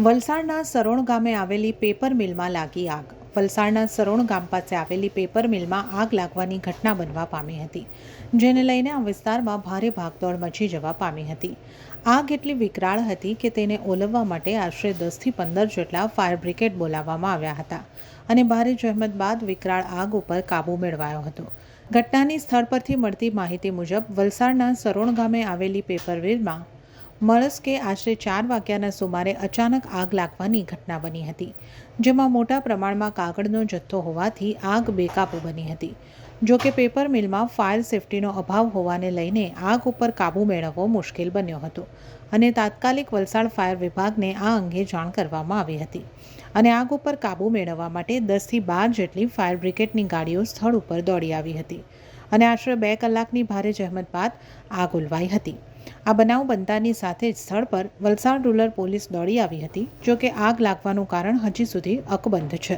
વલસાડના સરોણ ગામે આવેલી પેપર મિલમાં લાગી આગ. વલસાડના સરોણ ગામ પાસે આવેલી પેપર મિલમાં આગ લાગવાની ઘટના બનવા પામી હતી, જેને લઈને આ વિસ્તારમાં ભારે ભાગદોડ મચી જવા પામી હતી. આગ એટલી વિકરાળ હતી કે તેને ઓલવવા માટે આશરે 10થી 15 જેટલા ફાયર બ્રિગેડ બોલાવવામાં આવ્યા હતા અને ભારે જહેમત બાદ વિકરાળ આગ ઉપર કાબૂ મેળવાયો હતો. ઘટનાની સ્થળ પરથી મળતી માહિતી મુજબ વલસાડના સરોણ ગામે આવેલી પેપર મિલમાં મળસ્કે આશરે 4 વાગ્યાના સુમારે અચાનક આગ લાગવાની ઘટના બની હતી, જેમાં મોટા પ્રમાણમાં કાગળનો જથ્થો હોવાથી આગ બેકાબૂ બની હતી. જો કે પેપર મિલમાં ફાયર સેફટીનો અભાવ હોવાને લઈને આગ ઉપર કાબૂ મેળવવો મુશ્કેલ બન્યો હતો અને તાત્કાલિક વલસાડ ફાયર વિભાગને આ અંગે જાણ કરવામાં આવી હતી અને આગ ઉપર કાબૂ મેળવવા માટે 10થી 12 જેટલી ફાયર બ્રિગેડની ગાડીઓ સ્થળ ઉપર દોડી આવી હતી અને આશરે 2 કલાકની ભારે જહેમત બાદ આગ ઓલવાઈ હતી. આ બનાવ બનતાની સાથે જ સ્થળ પર વલસાડ રૂરલ પોલીસ દોડી આવી હતી. જો કે આગ લાગવાનું કારણ હજી સુધી અકબંધ છે.